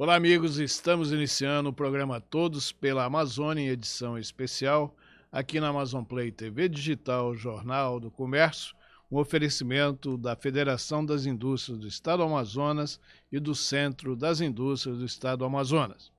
Olá, amigos. Estamos iniciando o programa Todos pela Amazônia em edição especial, aqui na Amazon Play TV Digital, Jornal do Comércio, um oferecimento da Federação das Indústrias do Estado do Amazonas e do Centro das Indústrias do Estado do Amazonas.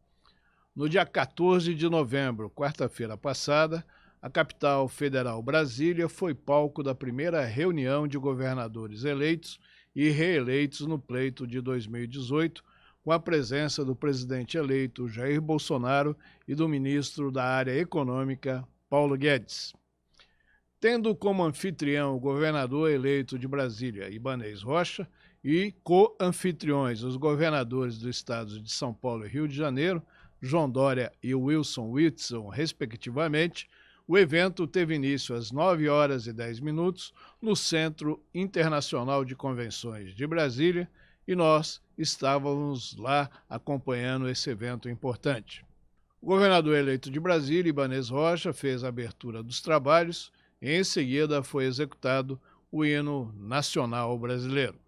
No dia 14 de novembro, quarta-feira passada, a capital federal Brasília foi palco da primeira reunião de governadores eleitos e reeleitos no pleito de 2018, com a presença do presidente eleito Jair Bolsonaro e do ministro da área econômica, Paulo Guedes. Tendo como anfitrião o governador eleito de Brasília, Ibanez Rocha, e co-anfitriões os governadores dos estados de São Paulo e Rio de Janeiro, João Dória e Wilson Witzel, respectivamente, o evento teve início às 9h10 no Centro Internacional de Convenções de Brasília, e nós estávamos lá acompanhando esse evento importante. O governador eleito de Brasília, Ibanez Rocha, fez a abertura dos trabalhos e em seguida foi executado o hino nacional brasileiro.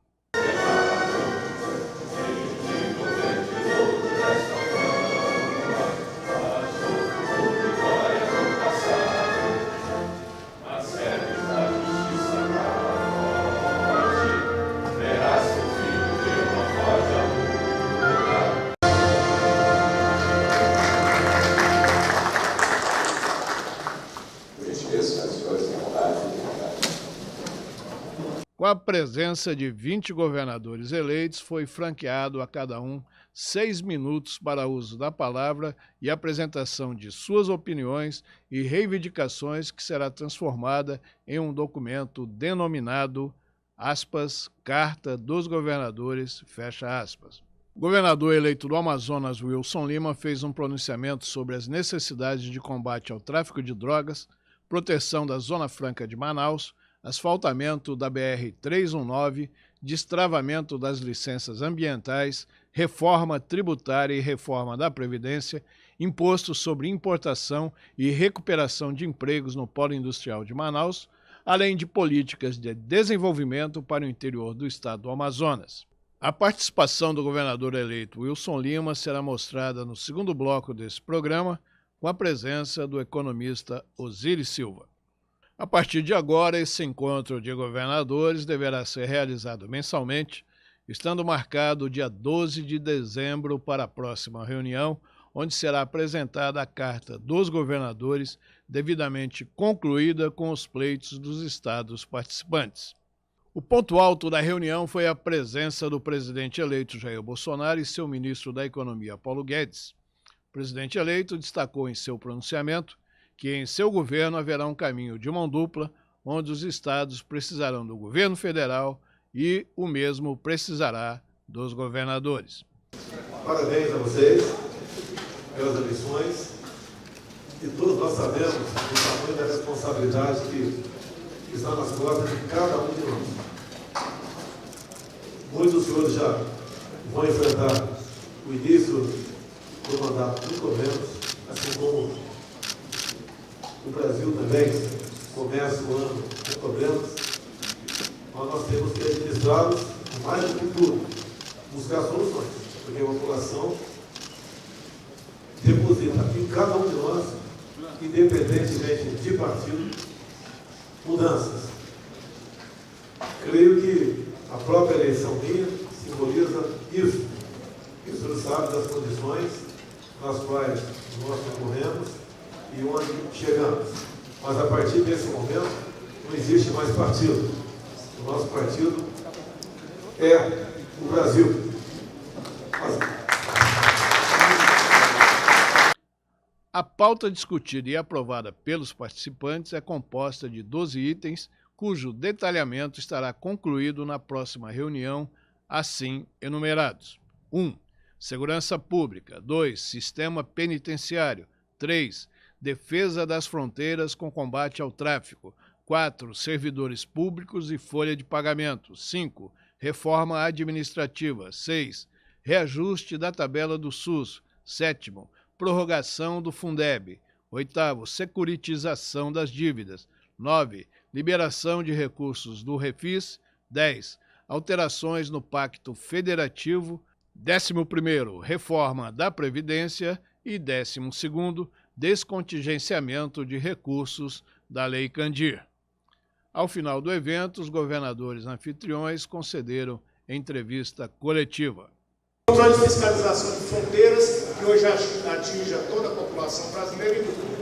Com a presença de 20 governadores eleitos, foi franqueado a cada um 6 minutos para uso da palavra e apresentação de suas opiniões e reivindicações, que será transformada em um documento denominado, aspas, Carta dos Governadores, fecha aspas. O governador eleito do Amazonas, Wilson Lima, fez um pronunciamento sobre as necessidades de combate ao tráfico de drogas, proteção da Zona Franca de Manaus, asfaltamento da BR-319, destravamento das licenças ambientais, reforma tributária e reforma da Previdência, imposto sobre importação e recuperação de empregos no Polo Industrial de Manaus, além de políticas de desenvolvimento para o interior do estado do Amazonas. A participação do governador eleito Wilson Lima será mostrada no segundo bloco desse programa, com a presença do economista Osiris Silva. A partir de agora, esse encontro de governadores deverá ser realizado mensalmente, estando marcado o dia 12 de dezembro para a próxima reunião, onde será apresentada a Carta dos Governadores, devidamente concluída com os pleitos dos estados participantes. O ponto alto da reunião foi a presença do presidente eleito Jair Bolsonaro e seu ministro da Economia, Paulo Guedes. O presidente eleito destacou em seu pronunciamento que em seu governo haverá um caminho de mão dupla, onde os estados precisarão do governo federal e o mesmo precisará dos governadores. Parabéns a vocês pelas eleições e todos nós sabemos o tamanho da responsabilidade que está nas costas de cada um de nós. Muitos dos senhores já vão enfrentar o início do mandato do governo, assim como o Brasil também começa o ano com problemas, mas nós temos que administrá-los, mais do que tudo, buscar soluções, porque a população deposita em cada um de nós, independentemente de partido, mudanças. Creio que a própria eleição minha simboliza isso. E o senhor sabe das condições nas quais nós concorremos e onde chegamos. Mas a partir desse momento não existe mais partido. O nosso partido é o Brasil. A pauta discutida e aprovada pelos participantes é composta de 12 itens, cujo detalhamento estará concluído na próxima reunião, assim enumerados. 1. Segurança Pública. 2. Sistema Penitenciário. 3. Defesa das fronteiras com combate ao tráfico. 4. Servidores públicos e folha de pagamento. 5. Reforma administrativa. 6. Reajuste da tabela do SUS. 7. Prorrogação do Fundeb. 8. Securitização das dívidas. 9. Liberação de recursos do Refis. 10. Alterações no Pacto Federativo. 11º, reforma da Previdência e 12º, descontingenciamento de recursos da Lei Candir. Ao final do evento, os governadores anfitriões concederam entrevista coletiva. O controle de fiscalização de fronteiras, que hoje atinge a toda a população brasileira e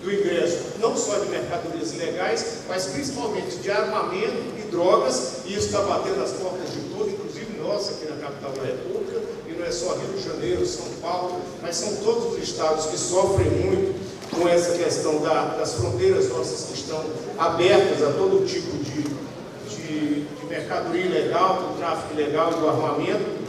do ingresso, não só de mercadorias ilegais, mas principalmente de armamento e drogas, e isso está batendo as portas de tudo, inclusive nós aqui na capital da República, e não é só Rio de Janeiro, São Paulo, mas são todos os estados que sofrem muito com essa questão das fronteiras nossas que estão abertas a todo tipo de mercadoria ilegal, do tráfico ilegal e do armamento.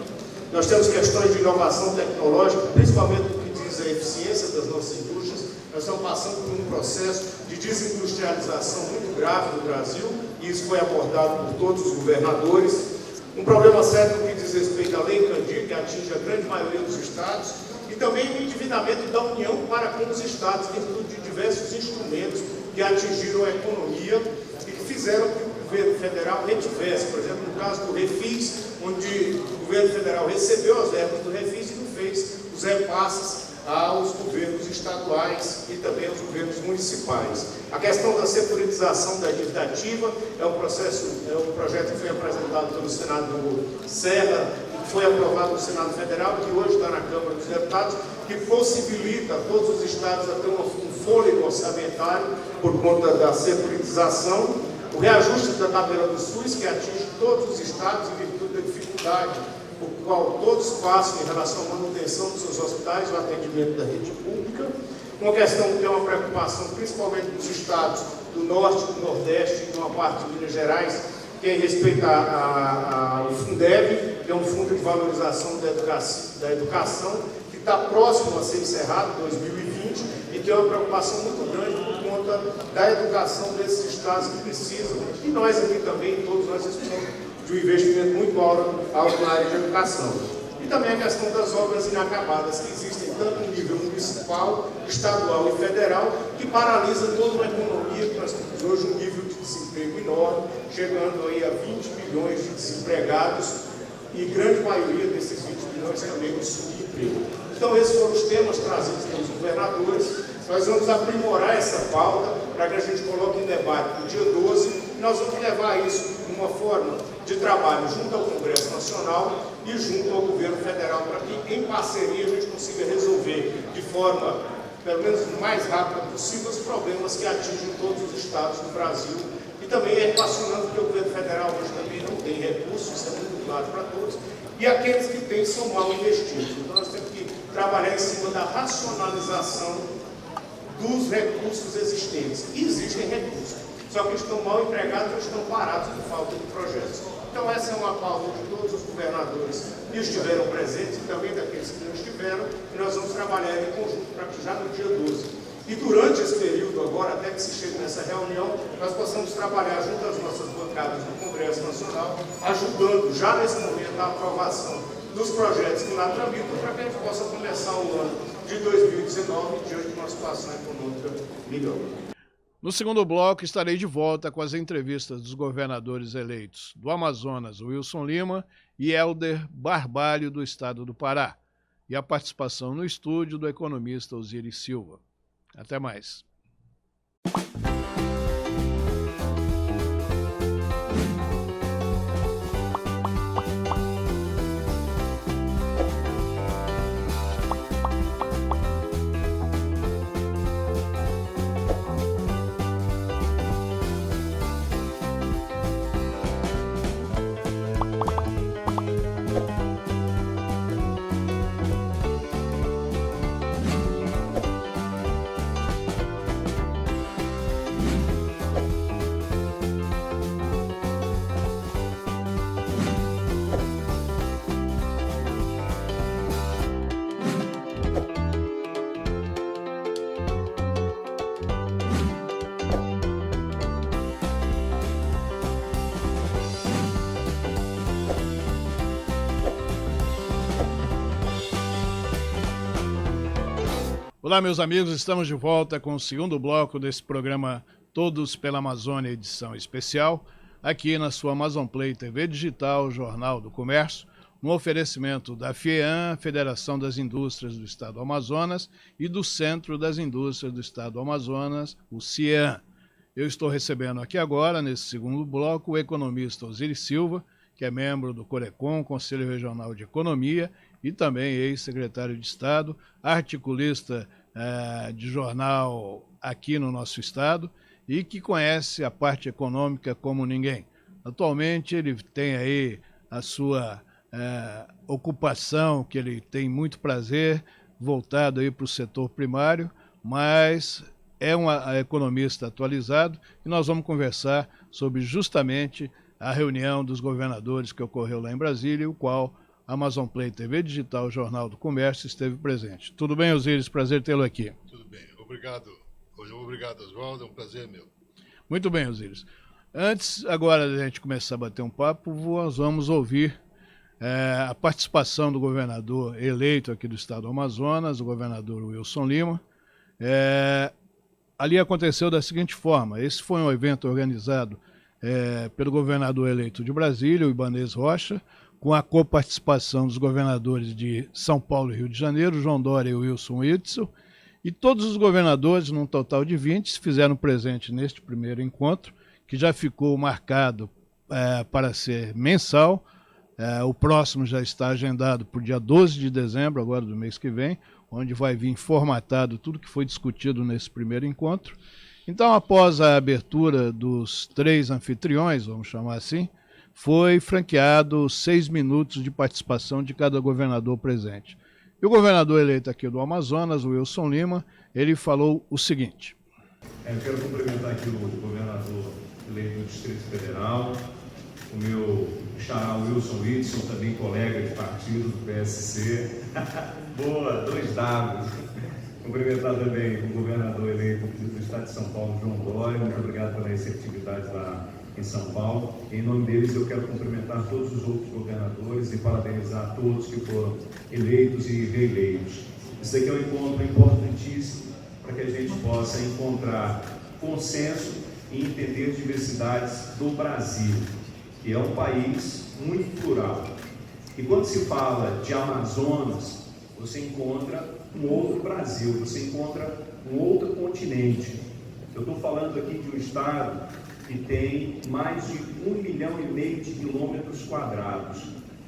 Nós temos questões de inovação tecnológica, principalmente no que diz a eficiência das nossas indústrias. Nós estamos passando por um processo de desindustrialização muito grave no Brasil, e isso foi abordado por todos os governadores. Um problema sério no que diz respeito à Lei Candir, que atinge a grande maioria dos estados, e também o endividamento da União para com os estados, em virtude de diversos instrumentos que atingiram a economia e que fizeram que o governo federal retivesse. Por exemplo, no caso do Refis, onde o governo federal recebeu as verbas do Refis e não fez os repasses aos governos estaduais e também aos governos municipais. A questão da securitização da dívida ativa é um projeto que foi apresentado pelo senador Serra, que foi aprovado no Senado Federal, que hoje está na Câmara dos Deputados, que possibilita a todos os estados a ter um fôlego orçamentário por conta da securitização. O reajuste da tabela do SUS, que atinge todos os estados em virtude da dificuldade por qual todos passam em relação à manutenção dos seus hospitais, o atendimento da rede pública. Uma questão que é uma preocupação principalmente dos estados do Norte, do Nordeste e uma parte de Minas Gerais, que é em respeito ao Fundeb, que é um fundo de valorização da educação, que está próximo a ser encerrado em 2020 e que é uma preocupação muito grande por conta da educação desses estados que precisam, e nós aqui também, todos nós precisamos de um investimento muito alto na área de educação. E também a questão das obras inacabadas, que existem tanto no nível municipal, estadual e federal, que paralisa toda uma economia, que nós temos hoje um nível de desemprego enorme, chegando aí a 20 milhões de desempregados, e grande maioria desses 20 milhões também de subemprego. Então, esses foram os temas trazidos pelos governadores. Nós vamos aprimorar essa pauta para que a gente coloque em debate no dia 12, e nós vamos levar isso de uma forma de trabalho junto ao Congresso Nacional e junto ao Governo Federal, para que, em parceria, a gente consiga resolver de forma, pelo menos, mais rápida possível, os problemas que atingem todos os estados do Brasil. E também é equacionando que o Governo Federal hoje também não tem recursos, isso é muito claro para todos, e aqueles que têm são mal investidos. Então, nós temos que trabalhar em cima da racionalização dos recursos existentes. E existem recursos, só que estão mal empregados ou estão parados por falta de projetos. Então, essa é uma pauta de todos os governadores que estiveram presentes e também daqueles que não estiveram, e nós vamos trabalhar em conjunto para que já no dia 12, e durante esse período agora, até que se chegue nessa reunião, nós possamos trabalhar junto às nossas bancadas do Congresso Nacional, ajudando já nesse momento a aprovação dos projetos que lá tramitam, para que a gente possa começar o ano de 2019 diante de uma situação econômica melhor. No segundo bloco, estarei de volta com as entrevistas dos governadores eleitos do Amazonas, Wilson Lima, e Helder Barbalho, do estado do Pará, e a participação no estúdio do economista Osiris Silva. Até mais. Olá, meus amigos, estamos de volta com o segundo bloco desse programa Todos pela Amazônia, edição especial, aqui na sua Amazon Play TV Digital, Jornal do Comércio, no oferecimento da FIEAM, Federação das Indústrias do Estado do Amazonas, e do Centro das Indústrias do Estado do Amazonas, o CIEAM. Eu estou recebendo aqui agora, nesse segundo bloco, o economista Osiris Silva, que é membro do CORECON, Conselho Regional de Economia, e também ex-secretário de Estado, articulista de jornal aqui no nosso estado, e que conhece a parte econômica como ninguém. Atualmente ele tem aí a sua ocupação, que ele tem muito prazer, voltado aí para o setor primário, mas é um economista atualizado, e nós vamos conversar sobre justamente a reunião dos governadores que ocorreu lá em Brasília, o qual a Amazon Play TV Digital, Jornal do Comércio, esteve presente. Tudo bem, Osiris? Prazer tê-lo aqui. Tudo bem. Obrigado. Obrigado, Oswaldo. É um prazer meu. Muito bem, Osiris. Antes, agora, da gente começar a bater um papo, nós vamos ouvir a participação do governador eleito aqui do estado do Amazonas, o governador Wilson Lima. Ali aconteceu da seguinte forma: esse foi um evento organizado pelo governador eleito de Brasília, o Ibanez Rocha, com a coparticipação dos governadores de São Paulo e Rio de Janeiro, João Dória e Wilson Witzel, e todos os governadores, num total de 20, se fizeram presente neste primeiro encontro, que já ficou marcado para ser mensal. O próximo já está agendado para o dia 12 de dezembro, agora do mês que vem, onde vai vir formatado tudo que foi discutido nesse primeiro encontro. Então, após a abertura dos 3 anfitriões, vamos chamar assim, foi franqueado 6 minutos de participação de cada governador presente. E o governador eleito aqui do Amazonas, o Wilson Lima, ele falou o seguinte: eu quero cumprimentar aqui o governador eleito do Distrito Federal, o meu xará Wilson Witzel, também colega de partido do PSC. Boa, 2 Ws. Cumprimentar também o governador eleito do Estado de São Paulo, João Dória. Muito obrigado pela receptividade lá em São Paulo. Em nome deles, eu quero cumprimentar todos os outros governadores e parabenizar todos que foram eleitos e reeleitos. Isso aqui é um encontro importantíssimo para que a gente possa encontrar consenso e entender diversidades do Brasil, que é um país muito plural. E quando se fala de Amazonas, você encontra um outro Brasil, você encontra um outro continente. Eu estou falando aqui de um estado que tem mais de 1,5 milhão de quilômetros quadrados.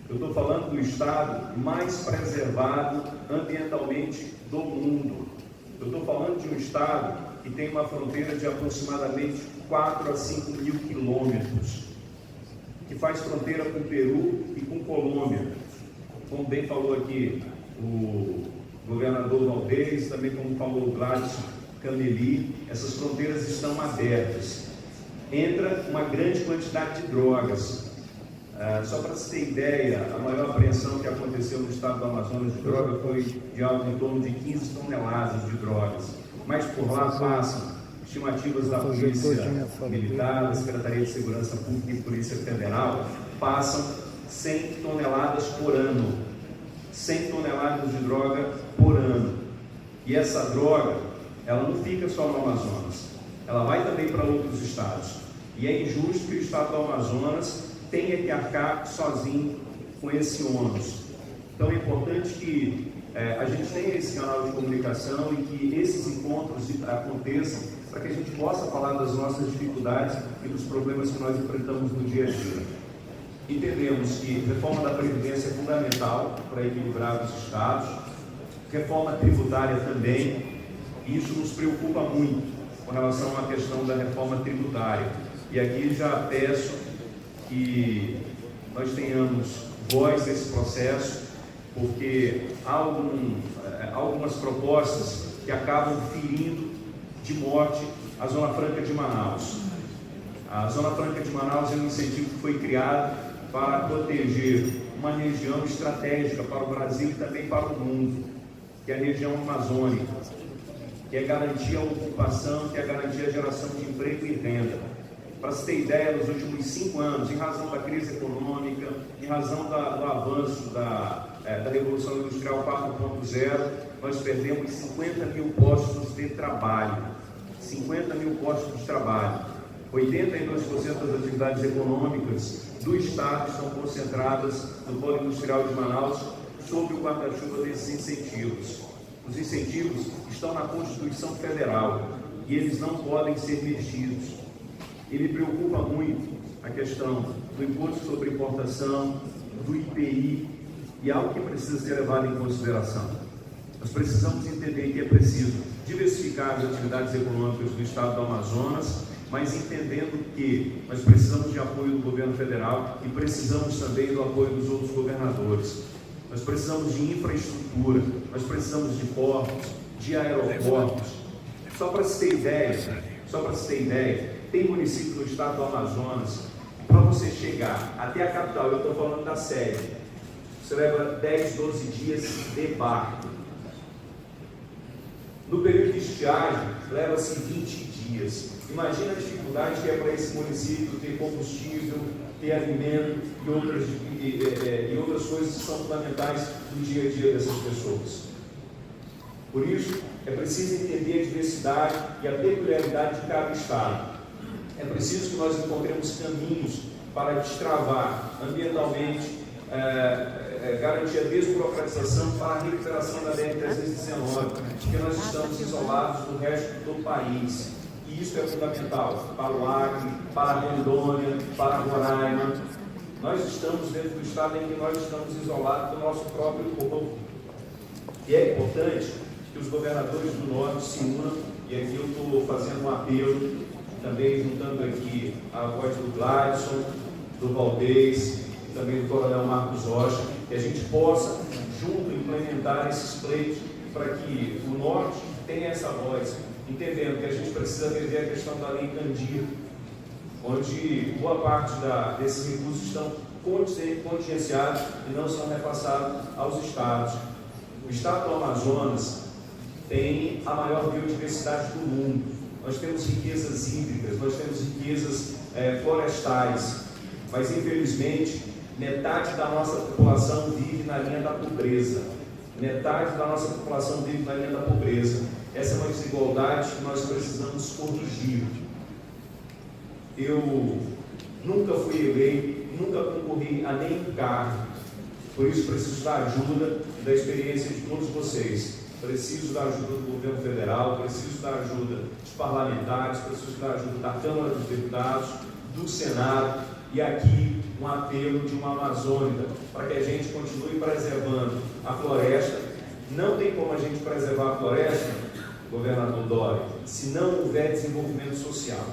Eu estou falando do estado mais preservado ambientalmente do mundo. Eu estou falando de um estado que tem uma fronteira de aproximadamente 4 a 5 mil quilômetros, que faz fronteira com o Peru e com Colômbia. Como bem falou aqui o governador Valdez, também como falou o Gladys Cameli, essas fronteiras estão abertas. Entra uma grande quantidade de drogas. Só para se ter ideia, a maior apreensão que aconteceu no estado do Amazonas de droga foi de algo em torno de 15 toneladas de drogas. Mas por lá passam estimativas da Polícia Militar, da Secretaria de Segurança Pública e Polícia Federal, passam 100 toneladas por ano. 100 toneladas de droga por ano. E essa droga, ela não fica só no Amazonas, ela vai também para outros estados. E é injusto que o estado do Amazonas tenha que arcar sozinho com esse ônus. Então é importante que a gente tenha esse canal de comunicação e que esses encontros aconteçam para que a gente possa falar das nossas dificuldades e dos problemas que nós enfrentamos no dia a dia. Entendemos que reforma da Previdência é fundamental para equilibrar os estados, reforma tributária também, e isso nos preocupa muito com relação à questão da reforma tributária. E aqui já peço que nós tenhamos voz nesse processo, porque há algumas propostas que acabam ferindo de morte a Zona Franca de Manaus. A Zona Franca de Manaus é um incentivo que foi criado para proteger uma região estratégica para o Brasil e também para o mundo, que é a região amazônica, que é garantir a ocupação, que é garantir a geração de emprego e renda. Para se ter ideia, nos últimos 5 anos, em razão da crise econômica, em razão do avanço da Revolução Industrial 4.0, nós perdemos 50 mil postos de trabalho. 50 mil postos de trabalho. 82% das atividades econômicas do Estado estão concentradas no polo industrial de Manaus, sob o guarda-chuva desses incentivos. Os incentivos estão na Constituição Federal e eles não podem ser mexidos. Ele preocupa muito a questão do imposto sobre importação, do IPI, e algo que precisa ser levado em consideração. Nós precisamos entender que é preciso diversificar as atividades econômicas do Estado do Amazonas, mas entendendo que nós precisamos de apoio do governo federal e precisamos também do apoio dos outros governadores. Nós precisamos de infraestrutura, nós precisamos de portos, de aeroportos. Só para se ter ideia, tem município no Estado do Amazonas, para você chegar até a capital, eu estou falando da sede, você leva 10, 12 dias de barco. No período de estiagem, leva-se 20 dias. Imagina a dificuldade que é para esse município ter combustível, ter alimento e outras coisas que são fundamentais no dia a dia dessas pessoas. Por isso, é preciso entender a diversidade e a peculiaridade de cada estado. É preciso que nós encontremos caminhos para destravar ambientalmente, garantir a desburocratização para a recuperação da BR-319, porque nós estamos isolados do resto do país. E isso é fundamental para o Acre, para a Rondônia, para Roraima. Nós estamos dentro do estado em que nós estamos isolados do nosso próprio povo. E é importante que os governadores do Norte se unam, e aqui eu estou fazendo um apelo, também juntando aqui a voz do Gladson, do Valdez, e também do Coronel Marcos Rocha, que a gente possa, junto, implementar esses pleitos para que o Norte tenha essa voz, entendendo que a gente precisa rever a questão da Lei Candir, onde boa parte desses recursos estão contingenciados e não são repassados aos estados. O estado do Amazonas tem a maior biodiversidade do mundo. Nós temos riquezas hídricas, nós temos riquezas florestais, mas infelizmente metade da nossa população vive na linha da pobreza. Metade da nossa população vive na linha da pobreza. Essa é uma desigualdade que nós precisamos corrigir. Eu nunca fui eleito, nunca concorri a nenhum cargo, por isso preciso da ajuda e da experiência de todos vocês. Preciso da ajuda do governo federal, preciso da ajuda dos parlamentares, preciso da ajuda da Câmara dos Deputados, do Senado, e aqui um apelo de uma amazônica para que a gente continue preservando a floresta. Não tem como a gente preservar a floresta, governador Dória, se não houver desenvolvimento social.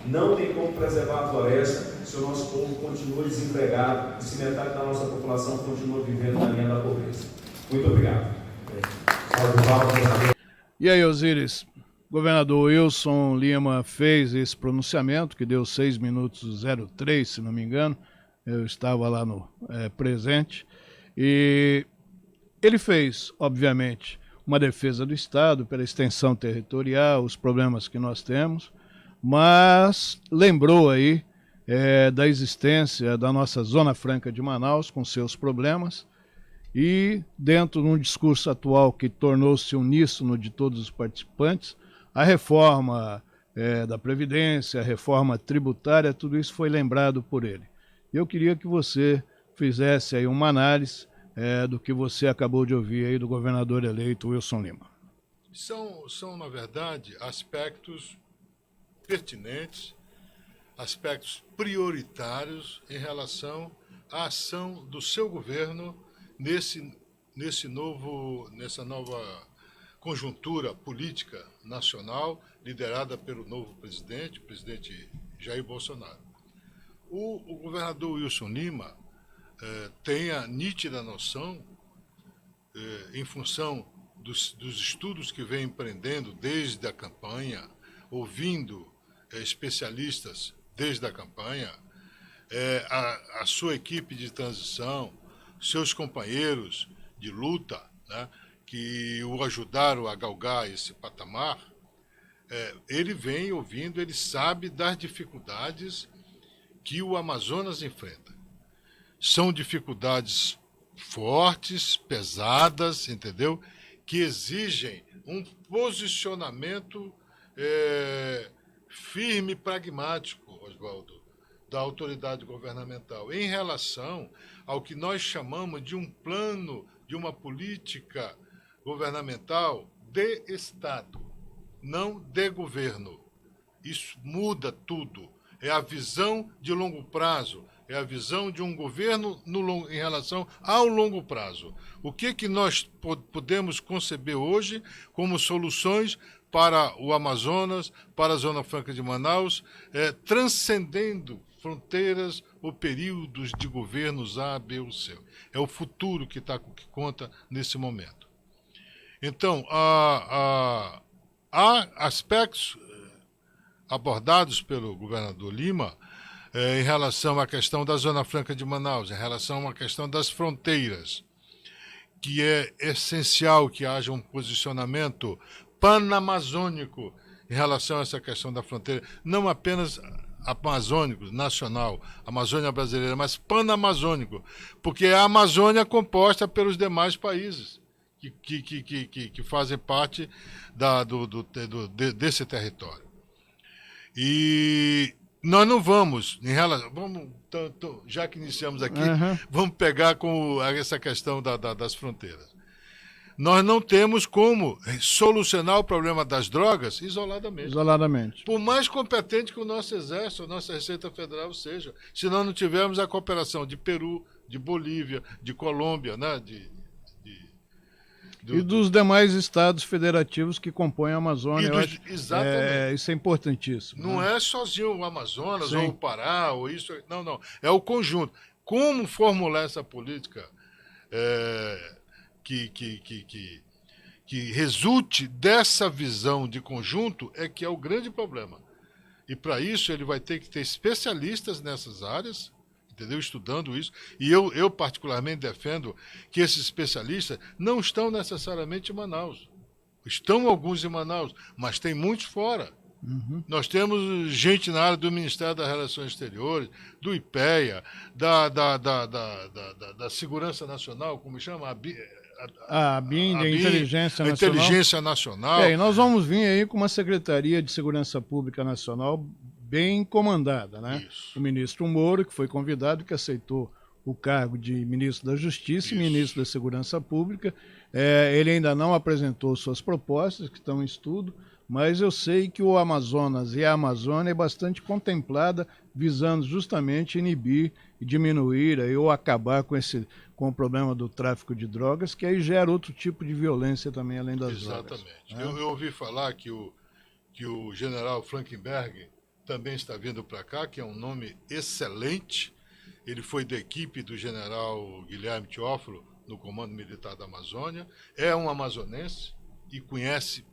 Não tem como preservar a floresta se o nosso povo continua desempregado e se metade da nossa população continua vivendo na linha da pobreza. Muito obrigado. E aí, Osíris, governador Wilson Lima fez esse pronunciamento, que deu 6 minutos 03, se não me engano, eu estava lá no presente, e ele fez, obviamente, uma defesa do Estado pela extensão territorial, os problemas que nós temos, mas lembrou aí da existência da nossa Zona Franca de Manaus, com seus problemas, e dentro de um discurso atual que tornou-se uníssono de todos os participantes, a reforma da Previdência, a reforma tributária, tudo isso foi lembrado por ele. Eu queria que você fizesse aí uma análise do que você acabou de ouvir aí do governador eleito Wilson Lima. São na verdade, aspectos pertinentes, aspectos prioritários em relação à ação do seu governo nessa nova conjuntura política nacional liderada pelo novo presidente, o presidente Jair Bolsonaro. O governador Wilson Lima tem a nítida noção, em função dos estudos que vem empreendendo desde a campanha, ouvindo especialistas desde a campanha, a sua equipe de transição, seus companheiros de luta, né, que o ajudaram a galgar esse patamar, ele vem ouvindo, ele sabe das dificuldades que o Amazonas enfrenta. São dificuldades fortes, pesadas, entendeu? Que exigem um posicionamento firme e pragmático, Oswaldo, da autoridade governamental em relação ao que nós chamamos de um plano, de uma política governamental de Estado, não de governo. Isso muda tudo. É a visão de longo prazo, é a visão de um governo em relação ao longo prazo. O que nós podemos conceber hoje como soluções para o Amazonas, para a Zona Franca de Manaus, transcendendo fronteiras ou períodos de governos A, B ou C. É o futuro que conta nesse momento. Então, há aspectos abordados pelo governador Lima em relação à questão da Zona Franca de Manaus, em relação à questão das fronteiras, que é essencial que haja um posicionamento panamazônico em relação a essa questão da fronteira, não apenas amazônico, nacional, Amazônia brasileira, mas panamazônico, porque é a Amazônia composta pelos demais países que fazem parte desse território. E nós não vamos, já que iniciamos aqui, vamos pegar com essa questão das fronteiras. Nós não temos como solucionar o problema das drogas isoladamente. Por mais competente que o nosso Exército, a nossa Receita Federal seja, se nós não tivermos a cooperação de Peru, de Bolívia, de Colômbia, né, e dos demais estados federativos que compõem a Amazônia. Exatamente. Isso é importantíssimo. Não é sozinho o Amazonas, ou o Pará, ou isso. Não. É o conjunto. Como formular essa política que resulte dessa visão de conjunto que é o grande problema. E para isso ele vai ter que ter especialistas nessas áreas, entendeu? Estudando isso. E eu particularmente defendo que esses especialistas não estão necessariamente em Manaus. Estão alguns em Manaus, mas tem muitos fora. Nós temos gente na área do Ministério das Relações Exteriores, do IPEA, da Segurança Nacional, como chama? A BIM, a Inteligência Nacional. Inteligência Nacional. E nós vamos vir aí com uma Secretaria de Segurança Pública Nacional bem comandada, né? Isso. O ministro Moro, que foi convidado, que aceitou o cargo de ministro da Justiça e ministro da Segurança Pública. Ele ainda não apresentou suas propostas, que estão em estudo, mas eu sei que o Amazonas e a Amazônia é bastante contemplada, visando justamente inibir e diminuir ou acabar com o problema do tráfico de drogas, que aí gera outro tipo de violência também, além das drogas. Exatamente. Eu ouvi falar que o general Frankenberg também está vindo para cá, que é um nome excelente. Ele foi da equipe do general Guilherme Teófilo, no Comando Militar da Amazônia. É um amazonense e conhece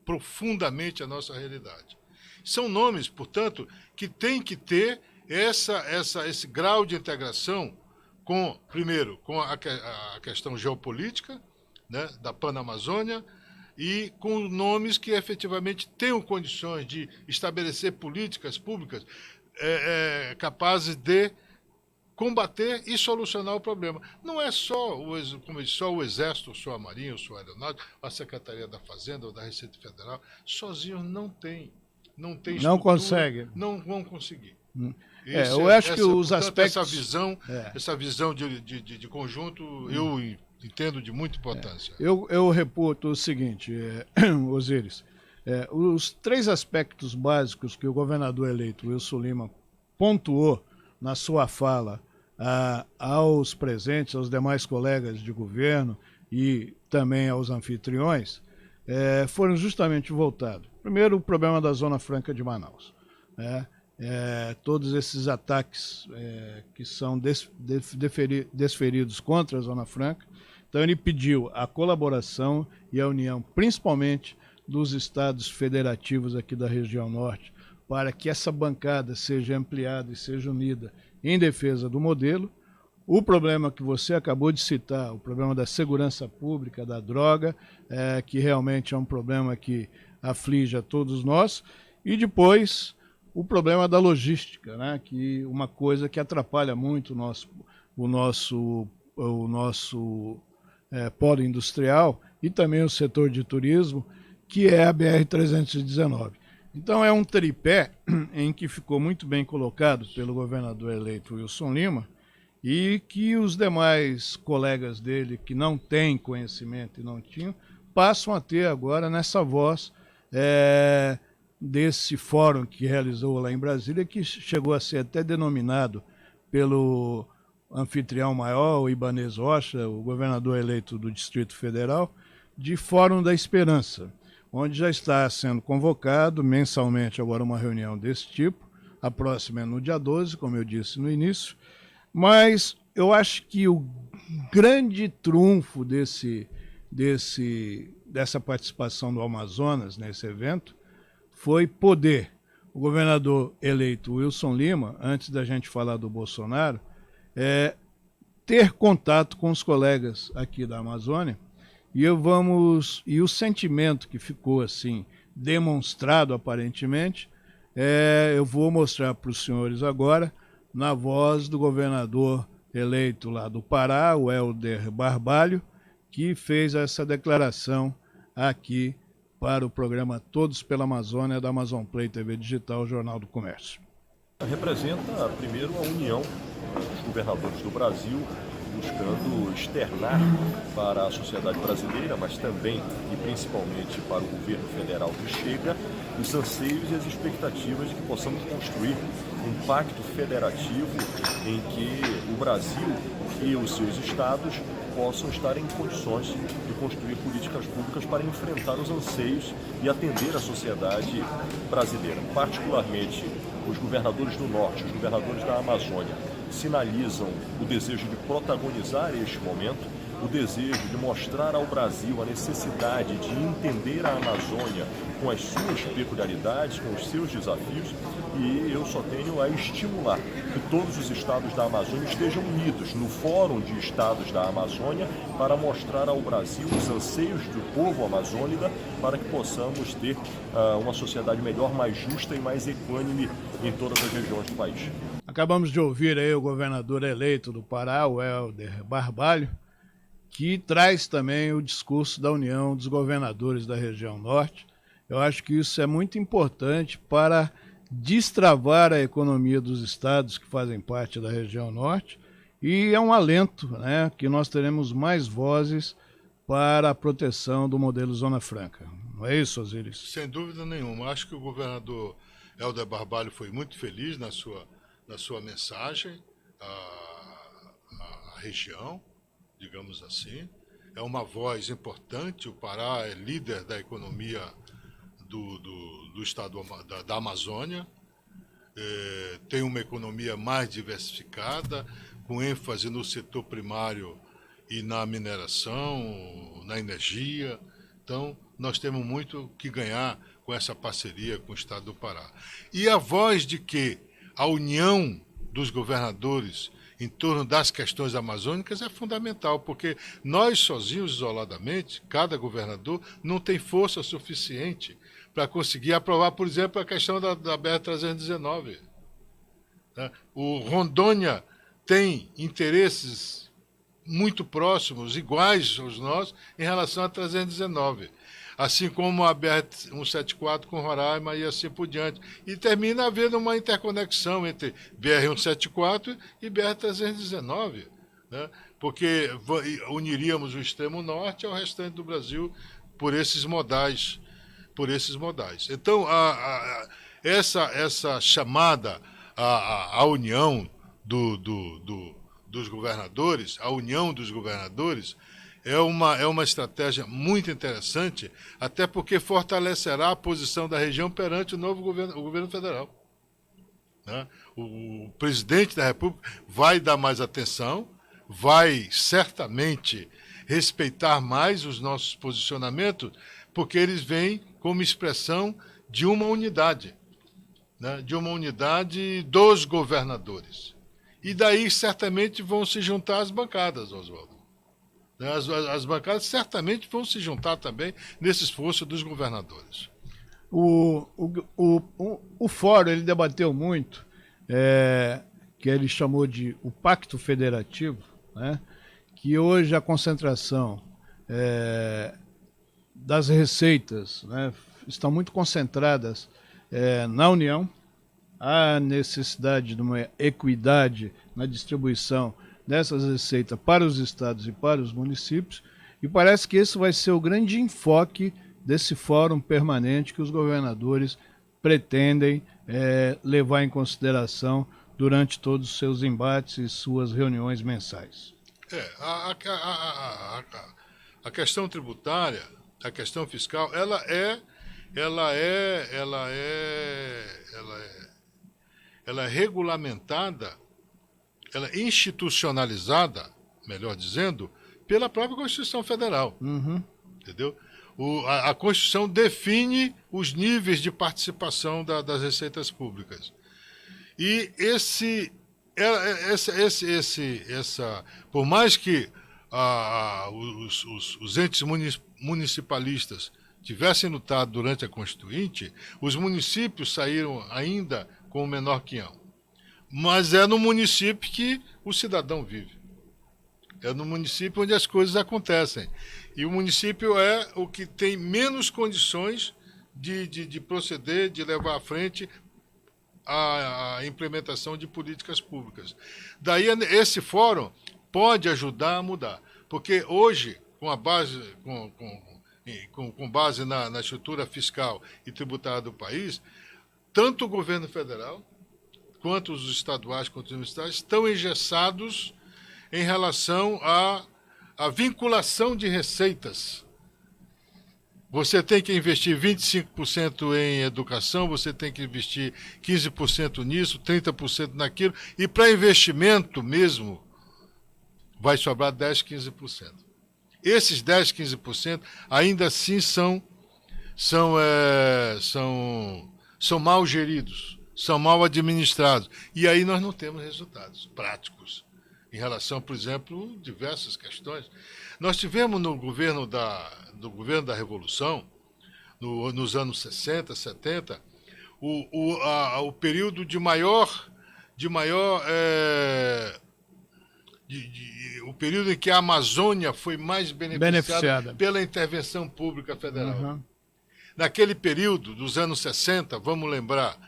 profundamente a nossa realidade. São nomes, portanto, que têm que ter esse grau de integração primeiro, com a questão geopolítica, né, da Panamazônia, e com nomes que efetivamente tenham condições de estabelecer políticas públicas capazes de combater e solucionar o problema. Não é só o Exército, só a Marinha, só a Aeronáutica, a Secretaria da Fazenda ou da Receita Federal. Sozinhos não tem estrutura, não consegue. Não vão conseguir. Eu acho que os aspectos... Essa visão de conjunto, eu entendo de muita importância. Eu reputo o seguinte, Osíris, os 3 aspectos básicos que o governador eleito, Wilson Lima, pontuou na sua fala aos presentes, aos demais colegas de governo e também aos anfitriões, foram justamente voltados. Primeiro, o problema da Zona Franca de Manaus. Todos esses ataques que são desferidos contra a Zona Franca. Então, ele pediu a colaboração e a união, principalmente dos estados federativos aqui da região norte, para que essa bancada seja ampliada e seja unida em defesa do modelo. O problema que você acabou de citar, o problema da segurança pública, da droga, que realmente é um problema que aflige a todos nós. E depois, o problema da logística, né? Que uma coisa que atrapalha muito o nosso polo industrial e também o setor de turismo, que é a BR-319. Então é um tripé em que ficou muito bem colocado pelo governador eleito Wilson Lima e que os demais colegas dele que não têm conhecimento e não tinham, passam a ter agora nessa voz desse fórum que realizou lá em Brasília, que chegou a ser até denominado pelo anfitrião maior, o Ibanez Rocha, o governador eleito do Distrito Federal, de Fórum da Esperança, onde já está sendo convocado mensalmente agora uma reunião desse tipo. A próxima é no dia 12, como eu disse no início, mas eu acho que o grande trunfo dessa participação do Amazonas nesse evento foi poder o governador eleito Wilson Lima, antes da gente falar do Bolsonaro, ter contato com os colegas aqui da Amazônia e o sentimento que ficou assim demonstrado aparentemente, eu vou mostrar para os senhores agora na voz do governador eleito lá do Pará, o Helder Barbalho, que fez essa declaração aqui para o programa Todos pela Amazônia da Amazon Play TV Digital, Jornal do Comércio. Representa, primeiro, a união dos governadores do Brasil, buscando externar para a sociedade brasileira, mas também e principalmente para o governo federal que chega, os anseios e as expectativas de que possamos construir um pacto federativo em que o Brasil e os seus estados possam estar em condições de construir políticas públicas para enfrentar os anseios e atender a sociedade brasileira. Particularmente, os governadores do Norte, os governadores da Amazônia, sinalizam o desejo de protagonizar este momento, o desejo de mostrar ao Brasil a necessidade de entender a Amazônia com as suas peculiaridades, com os seus desafios, e eu só tenho a estimular que todos os estados da Amazônia estejam unidos no Fórum de Estados da Amazônia para mostrar ao Brasil os anseios do povo amazônida para que possamos ter uma sociedade melhor, mais justa e mais equânime em todas as regiões do país. Acabamos de ouvir aí o governador eleito do Pará, o Helder Barbalho, que traz também o discurso da União dos Governadores da região Norte. Eu acho que isso é muito importante para destravar a economia dos estados que fazem parte da região Norte e é um alento, né, que nós teremos mais vozes para a proteção do modelo Zona Franca. Não é isso, Osiris? Sem dúvida nenhuma. Acho que o governador Helder Barbalho foi muito feliz na sua mensagem à região, digamos assim. É uma voz importante. O Pará é líder da economia do estado da Amazônia, tem uma economia mais diversificada, com ênfase no setor primário e na mineração, na energia. Então, nós temos muito que ganhar com essa parceria com o estado do Pará. E a voz de que a união dos governadores em torno das questões amazônicas é fundamental, porque nós sozinhos, isoladamente, cada governador não tem força suficiente para conseguir aprovar, por exemplo, a questão da BR-319. O Rondônia tem interesses muito próximos, iguais aos nossos, em relação à 319. Assim como a BR-174 com Roraima e assim por diante. E termina havendo uma interconexão entre BR-174 e BR-319, né? Porque uniríamos o extremo norte ao restante do Brasil por esses modais. Então, essa chamada à união dos governadores, a união dos governadores, é uma estratégia muito interessante, até porque fortalecerá a posição da região perante o novo governo federal. Né? O presidente da República vai dar mais atenção, vai certamente respeitar mais os nossos posicionamentos, porque eles vêm como expressão de uma unidade, né? De uma unidade dos governadores. E daí certamente vão se juntar as bancadas, Oswaldo. As bancadas certamente vão se juntar também nesse esforço dos governadores. O fórum ele debateu muito, que ele chamou de o Pacto Federativo, né, que hoje a concentração das receitas, né, estão muito concentradas na União, há necessidade de uma equidade na distribuição dessas receitas para os estados e para os municípios, e parece que esse vai ser o grande enfoque desse fórum permanente que os governadores pretendem levar em consideração durante todos os seus embates e suas reuniões mensais. A questão tributária, a questão fiscal, ela é regulamentada, ela é institucionalizada, melhor dizendo, pela própria Constituição Federal. Entendeu? A Constituição define os níveis de participação das receitas públicas. E por mais que os entes municipalistas tivessem lutado durante a Constituinte, os municípios saíram ainda com o menor quinhão. Mas é no município que o cidadão vive. É no município onde as coisas acontecem. E o município é o que tem menos condições de proceder, de levar à frente a implementação de políticas públicas. Daí esse fórum pode ajudar a mudar. Porque hoje, com base na estrutura fiscal e tributária do país, tanto o governo federal, quanto os estaduais, quanto os municipais, estão engessados em relação à vinculação de receitas. Você tem que investir 25% em educação, você tem que investir 15% nisso, 30% naquilo, e para investimento mesmo vai sobrar 10%, 15%. Esses 10%, 15% ainda assim são mal geridos, são mal administrados. E aí nós não temos resultados práticos em relação, por exemplo, diversas questões. Nós tivemos no governo da Revolução, nos anos 60, 70, o período o período em que a Amazônia foi mais beneficiada pela intervenção pública federal. Naquele período dos anos 60, vamos lembrar,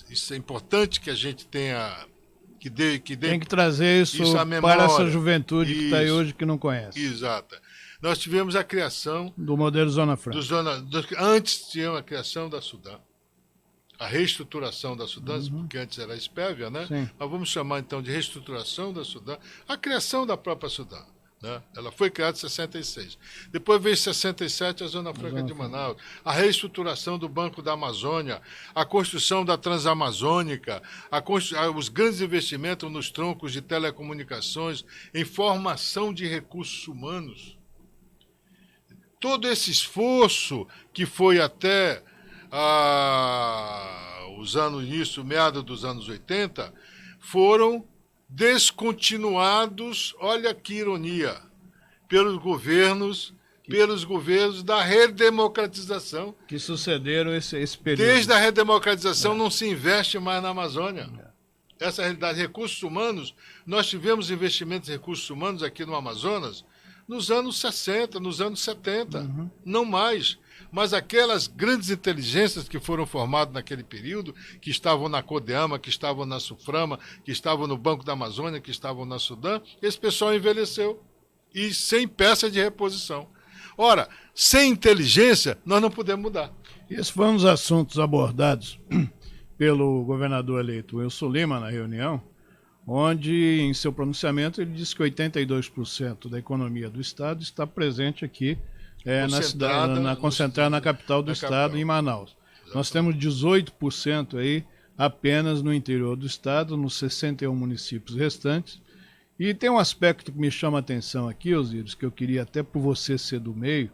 isso é importante que a gente tenha... Tem que trazer isso para essa juventude que está aí hoje que não conhece. Exato. Nós tivemos a criação... do modelo Zona Franca. Antes tínhamos a criação da Sudam. A reestruturação da Sudam, porque antes era a Espévia, né? Sim. Mas vamos chamar então de reestruturação da Sudam. A criação da própria Sudam. Né? Ela foi criada em 66. Depois veio em 67 a Zona Franca de Manaus, a reestruturação do Banco da Amazônia, a construção da Transamazônica, os grandes investimentos nos troncos de telecomunicações, em formação de recursos humanos. Todo esse esforço que foi até meados dos anos 80, foram descontinuados, olha que ironia, pelos governos da redemocratização. Que sucederam esse período. Desde a redemocratização não se investe mais na Amazônia. Essa realidade, recursos humanos, nós tivemos investimentos em recursos humanos aqui no Amazonas nos anos 60, nos anos 70, não mais. Mas aquelas grandes inteligências que foram formadas naquele período, que estavam na Codeama, que estavam na Suframa, que estavam no Banco da Amazônia, que estavam na Sudam, esse pessoal envelheceu e sem peça de reposição. Ora, sem inteligência, nós não podemos mudar. Esses foram os assuntos abordados pelo governador eleito Wilson Lima na reunião, onde, em seu pronunciamento, ele disse que 82% da economia do Estado está presente aqui concentrada na capital do Estado, em Manaus. Exatamente. Nós temos 18% aí apenas no interior do Estado, nos 61 municípios restantes. E tem um aspecto que me chama a atenção aqui, Osíris, que eu queria até por você ser do meio,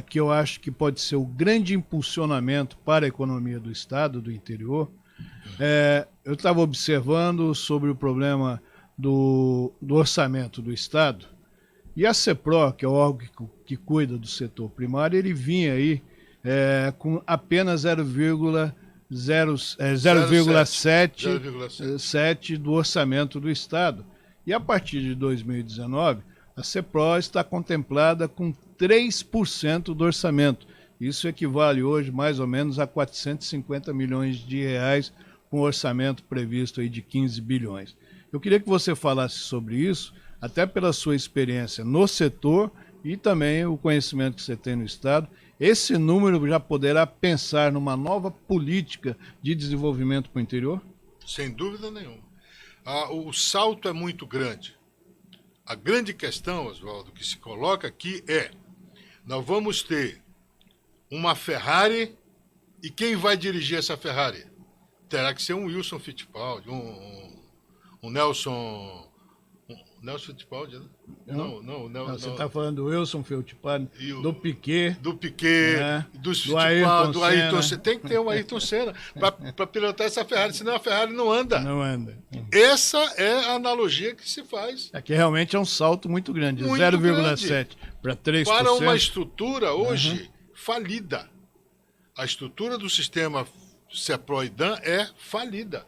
que eu acho que pode ser o grande impulsionamento para a economia do Estado, do interior. Eu estava observando sobre o problema do orçamento do Estado, e a CEPRO, que é o órgão que cuida do setor primário, ele vinha aí com apenas 0,7% do orçamento do Estado. E a partir de 2019, a CEPRO está contemplada com 3% do orçamento. Isso equivale hoje mais ou menos a 450 milhões de reais, com um orçamento previsto aí de 15 bilhões. Eu queria que você falasse sobre isso, até pela sua experiência no setor e também o conhecimento que você tem no Estado. Esse número já poderá pensar numa nova política de desenvolvimento para o interior? Sem dúvida nenhuma. O salto é muito grande. A grande questão, Oswaldo, que se coloca aqui é: nós vamos ter uma Ferrari, e quem vai dirigir essa Ferrari? Terá que ser um Wilson Fittipaldi, um Nelson Fittipaldi, né? Não. Você está falando do Wilson Fittipaldi, do Piquet. Do Piquet, do Ayrton Senna. Tem que ter um Ayrton Senna para pilotar essa Ferrari, senão a Ferrari não anda. Não anda. Essa é a analogia que se faz. Aqui realmente é um salto muito grande, 0,7 para 3%. Para uma estrutura hoje falida. A estrutura do sistema CEPRO e IDAM é falida.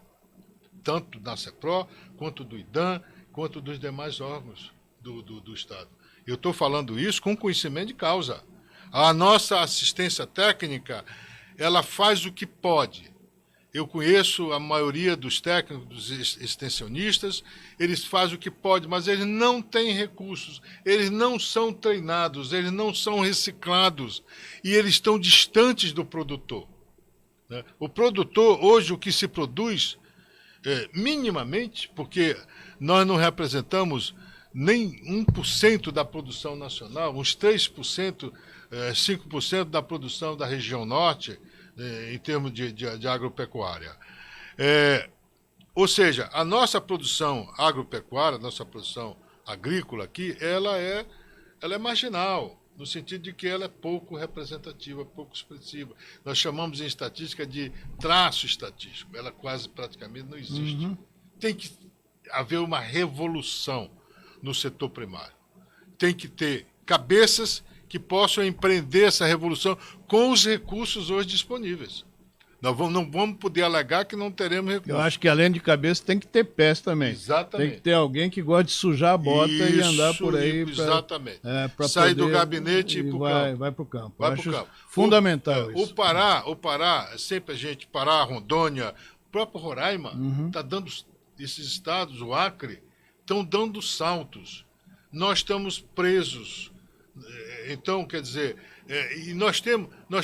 Tanto da CEPRO, quanto do IDAM, quanto dos demais órgãos do Estado. Eu estou falando isso com conhecimento de causa. A nossa assistência técnica, ela faz o que pode. Eu conheço a maioria dos técnicos, dos extensionistas, eles fazem o que pode, mas eles não têm recursos, eles não são treinados, eles não são reciclados e eles estão distantes do produtor. Né? O produtor, hoje, o que se produz, minimamente, porque nós não representamos nem 1% da produção nacional, uns 3%, 5% da produção da região norte, em termos de agropecuária. Ou seja, a nossa produção agropecuária, a nossa produção agrícola aqui, ela é marginal, no sentido de que ela é pouco representativa, pouco expressiva. Nós chamamos em estatística de traço estatístico, ela quase praticamente não existe. Tem que haver uma revolução no setor primário. Tem que ter cabeças que possam empreender essa revolução com os recursos hoje disponíveis. Nós não vamos poder alegar que não teremos recursos. Eu acho que além de cabeça tem que ter pés também. Exatamente. Tem que ter alguém que gosta de sujar a bota e andar por aí. Exatamente. Pra sair poder, do gabinete e ir para o campo. Vai para o campo. Vai para o campo. Fundamental isso. O Pará, sempre a gente, Pará, Rondônia, o próprio Roraima, está dando, esses estados, o Acre, estão dando saltos. Nós estamos presos. Então, quer dizer, e nós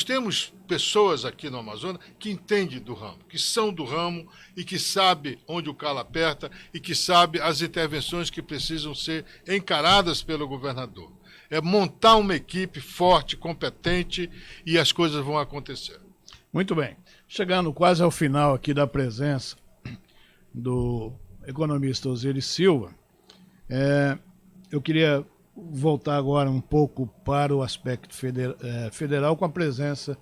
temos pessoas aqui no Amazonas que entendem do ramo, que são do ramo e que sabem onde o calo aperta e que sabem as intervenções que precisam ser encaradas pelo governador. É montar uma equipe forte, competente, e as coisas vão acontecer. Muito bem. Chegando quase ao final aqui da presença do economista Osiris Silva, eu queria voltar agora um pouco para o aspecto federal, com a presença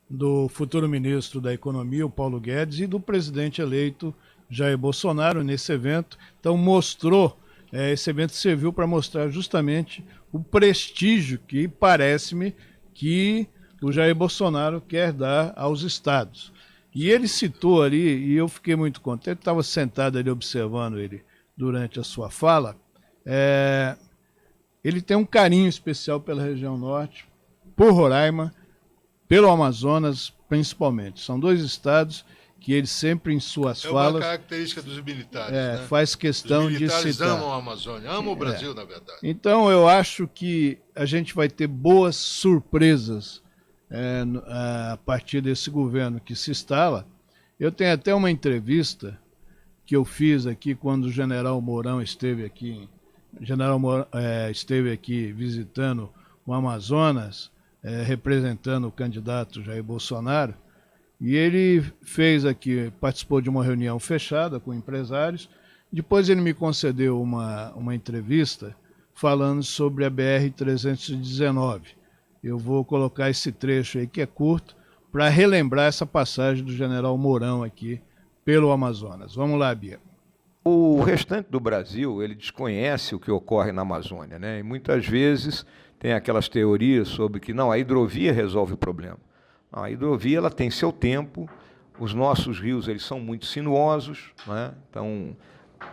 do futuro ministro da Economia, o Paulo Guedes, e do presidente eleito Jair Bolsonaro nesse evento. Então esse evento serviu para mostrar justamente o prestígio que parece-me que o Jair Bolsonaro quer dar aos estados. E ele citou ali, e eu fiquei muito contente, estava sentado ali observando ele durante a sua fala, ele tem um carinho especial pela região norte, por Roraima, pelo Amazonas, principalmente. São dois estados que ele sempre, em suas falas... É uma característica dos militares, né? Faz questão de citar. Os militares amam a Amazônia, amam o Brasil, na verdade. Então, eu acho que a gente vai ter boas surpresas a partir desse governo que se instala. Eu tenho até uma entrevista que eu fiz aqui quando o general Mourão esteve aqui. O general Mourão esteve aqui visitando o Amazonas, representando o candidato Jair Bolsonaro, e ele participou de uma reunião fechada com empresários. Depois ele me concedeu uma entrevista falando sobre a BR-319. Eu vou colocar esse trecho aí, que é curto, para relembrar essa passagem do general Mourão aqui pelo Amazonas. Vamos lá, Bia. O restante do Brasil, ele desconhece o que ocorre na Amazônia, né? E muitas vezes tem aquelas teorias sobre que não, a hidrovia resolve o problema. Não, a hidrovia ela tem seu tempo, os nossos rios eles são muito sinuosos, né? Então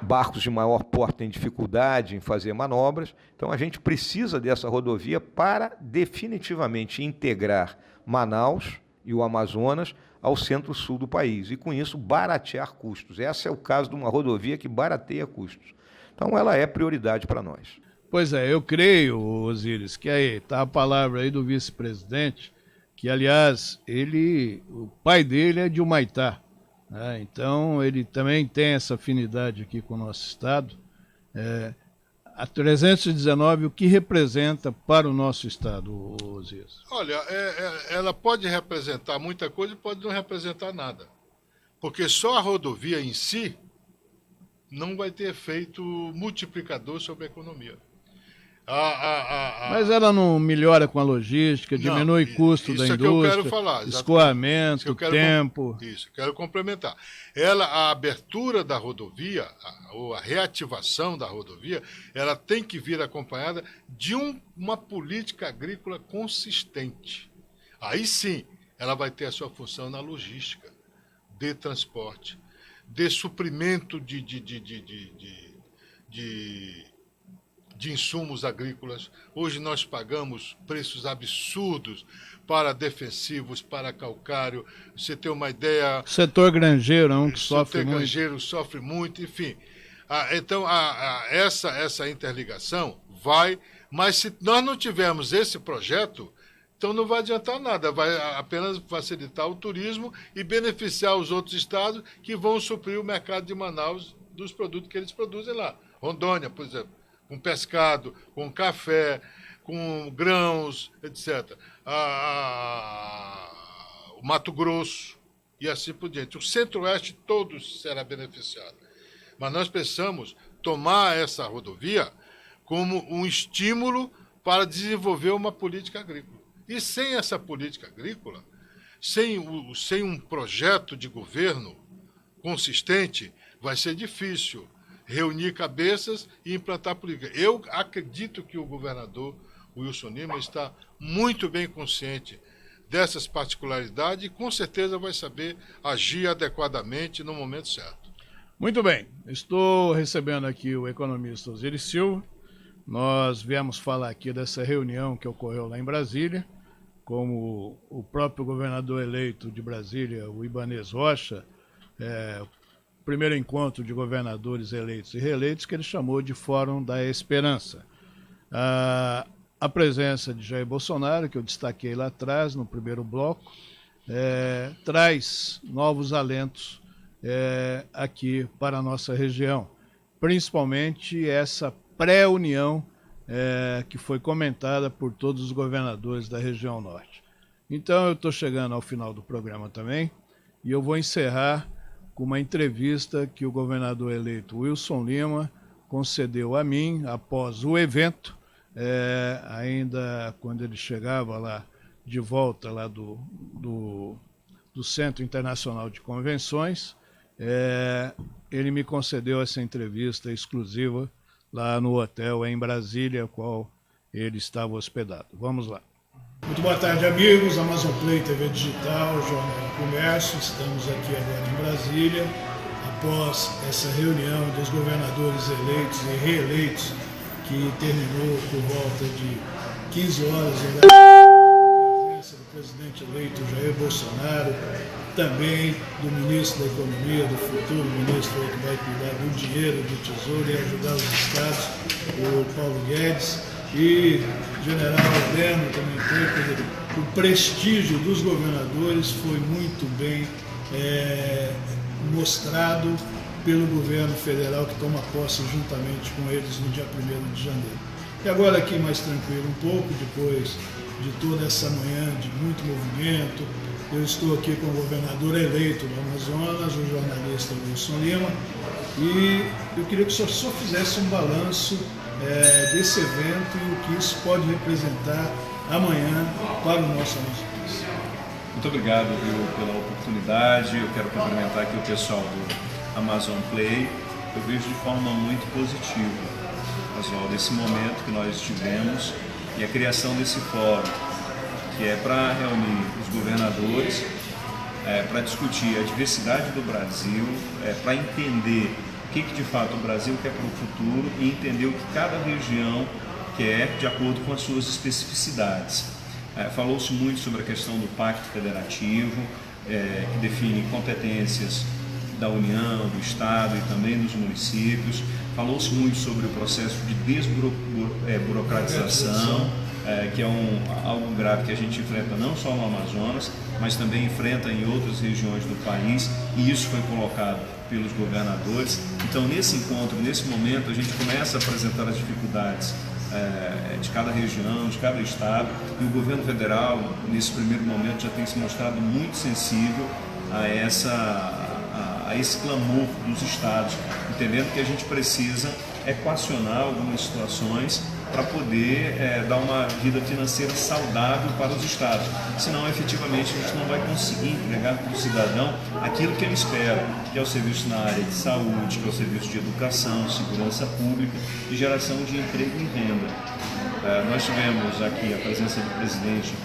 barcos de maior porte têm dificuldade em fazer manobras, então a gente precisa dessa rodovia para definitivamente integrar Manaus e o Amazonas ao centro-sul do país, e com isso baratear custos. Esse é o caso de uma rodovia que barateia custos. Então ela é prioridade para nós. Pois é, eu creio, Osíris, que aí está a palavra aí do vice-presidente, que aliás, o pai dele é de Humaitá, né? Então ele também tem essa afinidade aqui com o nosso estado. A 319, o que representa para o nosso estado, Osíris? Olha, ela pode representar muita coisa e pode não representar nada. Porque só a rodovia em si não vai ter efeito multiplicador sobre a economia. Mas ela não melhora com a logística, diminui o custo da indústria, que eu quero falar, escoamento, tempo. Isso, quero complementar. A abertura da rodovia, ou a reativação da rodovia, ela tem que vir acompanhada de uma política agrícola consistente. Aí sim, ela vai ter a sua função na logística, de transporte, de suprimento de insumos agrícolas. Hoje nós pagamos preços absurdos para defensivos, para calcário. Você tem uma ideia... O setor granjeiro é um que sofre muito. O setor granjeiro sofre muito, enfim. Então, essa interligação vai... Mas se nós não tivermos esse projeto, então não vai adiantar nada. Vai apenas facilitar o turismo e beneficiar os outros estados que vão suprir o mercado de Manaus dos produtos que eles produzem lá. Rondônia, por exemplo, com pescado, com café, com grãos, etc. O Mato Grosso e assim por diante. O Centro-Oeste todo será beneficiado. Mas nós precisamos tomar essa rodovia como um estímulo para desenvolver uma política agrícola. E sem essa política agrícola, sem um projeto de governo consistente, vai ser difícil reunir cabeças e implantar política. Eu acredito que o governador Wilson Lima está muito bem consciente dessas particularidades e com certeza vai saber agir adequadamente no momento certo. Muito bem, estou recebendo aqui o economista Osíris Silva. Nós viemos falar aqui dessa reunião que ocorreu lá em Brasília, como o próprio governador eleito de Brasília, o Ibanez Rocha, primeiro encontro de governadores eleitos e reeleitos, que ele chamou de Fórum da Esperança. A presença de Jair Bolsonaro, que eu destaquei lá atrás, no primeiro bloco, traz novos alentos aqui para a nossa região, principalmente essa pré-união que foi comentada por todos os governadores da região norte. Então, eu estou chegando ao final do programa também, e eu vou encerrar com uma entrevista que o governador eleito Wilson Lima concedeu a mim após o evento, ainda quando ele chegava lá de volta lá do Centro Internacional de Convenções. Ele me concedeu essa entrevista exclusiva lá no hotel em Brasília, qual ele estava hospedado. Vamos lá. Muito boa tarde, amigos. Amazon Play, TV Digital, Jornal do Comércio. Estamos aqui agora em Brasília, após essa reunião dos governadores eleitos e reeleitos, que terminou por volta de 15 horas, com a presença do presidente eleito Jair Bolsonaro, também do ministro da Economia, do futuro ministro que vai cuidar do dinheiro, do tesouro e ajudar os estados, o Paulo Guedes, e o general Heleno também teve. O prestígio dos governadores foi muito bem mostrado pelo governo federal, que toma posse juntamente com eles no dia 1º de janeiro. E agora aqui mais tranquilo um pouco, depois de toda essa manhã de muito movimento, eu estou aqui com o governador eleito do Amazonas, o jornalista Wilson Lima, e eu queria que o senhor só fizesse um balanço desse evento e o que isso pode representar amanhã para o nosso Amazonas. Muito obrigado, pela oportunidade. Eu quero cumprimentar aqui o pessoal do Amazon Play. Eu vejo de forma muito positiva, Oswaldo, esse momento que nós tivemos e a criação desse fórum, que é para reunir os governadores, para discutir a diversidade do Brasil, para entender o que de fato o Brasil quer para o futuro e entender o que cada região quer de acordo com as suas especificidades. Falou-se muito sobre a questão do Pacto Federativo, que define competências da União, do Estado e também dos municípios. Falou-se muito sobre o processo de desburocratização, que é algo grave que a gente enfrenta não só no Amazonas, mas também enfrenta em outras regiões do país, e isso foi colocado pelos governadores. Então, nesse encontro, nesse momento, a gente começa a apresentar as dificuldades de cada região, de cada estado, e o governo federal, nesse primeiro momento, já tem se mostrado muito sensível a esse clamor dos estados, entendendo que a gente precisa equacionar algumas situações para poder dar uma vida financeira saudável para os estados. Senão, efetivamente, a gente não vai conseguir entregar para o cidadão aquilo que ele espera, que é o serviço na área de saúde, que é o serviço de educação, segurança pública e geração de emprego e renda. Nós tivemos aqui a presença do presidente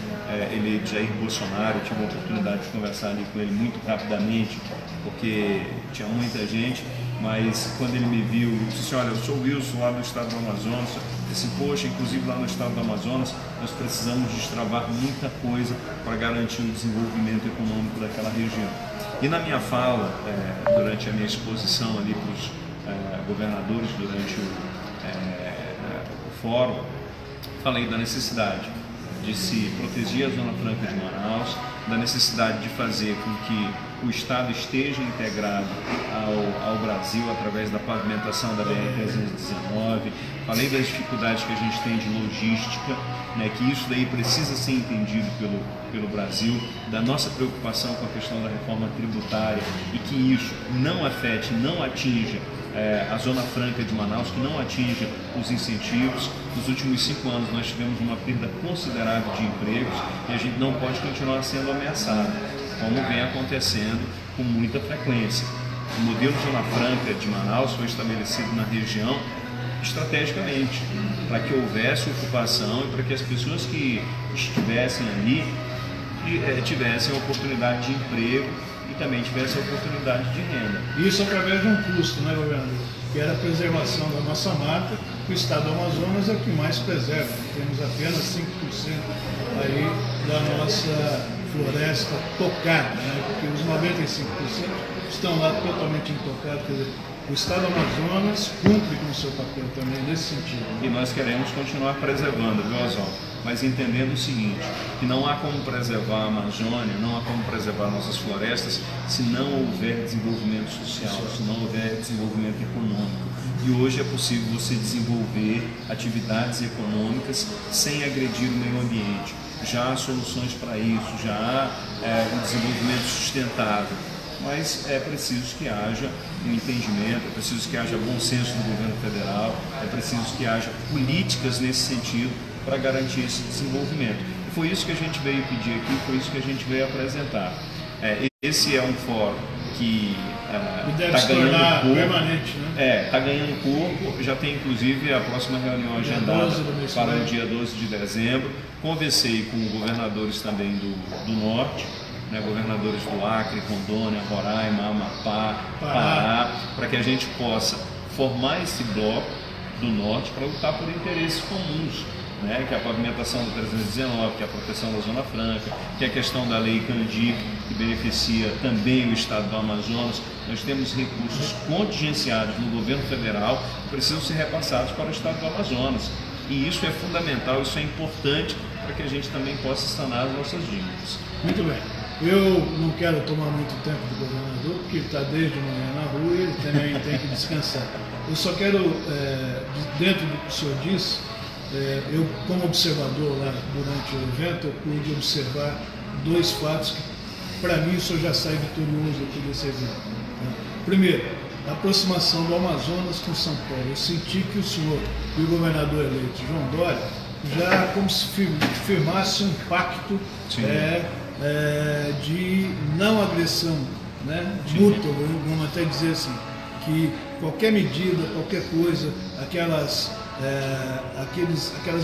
eleito Jair Bolsonaro. Eu tive a oportunidade de conversar ali com ele muito rapidamente, porque tinha muita gente, mas quando ele me viu, eu disse: olha, eu sou o Wilson lá do estado do Amazonas. Eu disse: poxa, inclusive lá no estado do Amazonas nós precisamos destravar muita coisa para garantir o desenvolvimento econômico daquela região. E na minha fala, durante a minha exposição ali para os governadores, durante o fórum, falei da necessidade de se proteger a Zona Franca de Manaus, da necessidade de fazer com que o Estado esteja integrado ao Brasil através da pavimentação da BR-319. Falei das dificuldades que a gente tem de logística, né, que isso daí precisa ser entendido pelo Brasil, da nossa preocupação com a questão da reforma tributária, e que isso não afete, não atinja a Zona Franca de Manaus, que não atinja os incentivos. Nos últimos 5 anos nós tivemos uma perda considerável de empregos e a gente não pode continuar sendo ameaçado, como vem acontecendo com muita frequência. O modelo Zona Franca de Manaus foi estabelecido na região estrategicamente, para que houvesse ocupação e para que as pessoas que estivessem ali tivessem oportunidade de emprego e também tivessem oportunidade de renda. Isso através de um custo, né, governador? Que era a preservação da nossa mata. O estado do Amazonas é o que mais preserva. Temos apenas 5% aí da nossa floresta tocada, né? Porque os 95% estão lá totalmente intocados. Quer dizer, o estado do Amazonas cumpre com o seu papel também nesse sentido. E nós queremos continuar preservando, viu, Oswaldo? Mas entendendo o seguinte, que não há como preservar a Amazônia, não há como preservar nossas florestas se não houver desenvolvimento social, se não houver desenvolvimento econômico. E hoje é possível você desenvolver atividades econômicas sem agredir o meio ambiente. Já há soluções para isso, já há um desenvolvimento sustentável. Mas é preciso que haja um entendimento, é preciso que haja bom senso do governo federal, é preciso que haja políticas nesse sentido para garantir esse desenvolvimento. E foi isso que a gente veio pedir aqui, foi isso que a gente veio apresentar. Esse é um fórum que está ganhando corpo, permanente, né? Está ganhando corpo, já tem inclusive a próxima reunião agendada para o dia 12 de dezembro. Conversei com governadores também do Norte, né, governadores do Acre, Rondônia, Roraima, Amapá, Pará, para que a gente possa formar esse bloco do Norte para lutar por interesses comuns, né, que é a pavimentação do 319, que é a proteção da Zona Franca, que é a questão da Lei Candir, que beneficia também o estado do Amazonas. Nós temos recursos contingenciados no governo federal que precisam ser repassados para o estado do Amazonas. E isso é fundamental, isso é importante para que a gente também possa sanar as nossas dívidas. Muito bem. Eu não quero tomar muito tempo do governador, porque ele está desde manhã na rua e ele também tem que descansar. Eu só quero, dentro do que o senhor disse, eu como observador lá durante o evento, eu pude observar 2 fatos que, para mim, o senhor já sai vitorioso aqui desse evento. Né? Primeiro, a aproximação do Amazonas com São Paulo. Eu senti que o senhor e o governador eleito, João Dória, já como se firmasse um pacto de não agressão, né, mútua, vamos até dizer assim, que qualquer medida, qualquer coisa, aquelas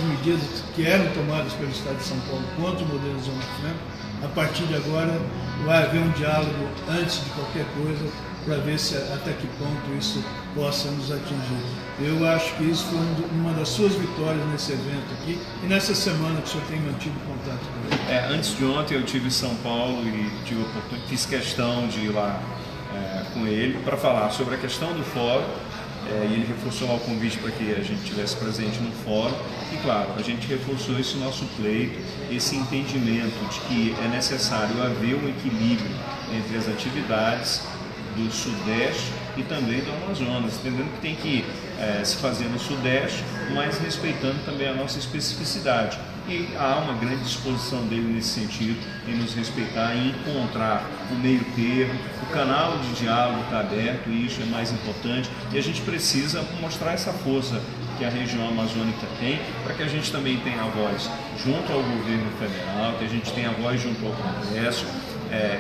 medidas que eram tomadas pelo Estado de São Paulo contra o modelo Zona Franca, a partir de agora vai haver um diálogo antes de qualquer coisa para ver se até que ponto isso possa nos atingir. Eu acho que isso foi uma das suas vitórias nesse evento aqui e nessa semana que o senhor tem mantido contato com ele. Antes de ontem eu estive em São Paulo e fiz questão de ir lá com ele para falar sobre a questão do fórum. E ele reforçou lá o convite para que a gente estivesse presente no fórum e, claro, a gente reforçou esse nosso pleito, esse entendimento de que é necessário haver um equilíbrio entre as atividades do Sudeste e também do Amazonas, entendendo que tem que se fazer no Sudeste, mas respeitando também a nossa especificidade. E há uma grande disposição dele nesse sentido, em nos respeitar e encontrar o meio termo, o canal de diálogo está aberto, e isso é mais importante, e a gente precisa mostrar essa força que a região amazônica tem, para que a gente também tenha a voz junto ao governo federal, que a gente tenha a voz junto ao Congresso.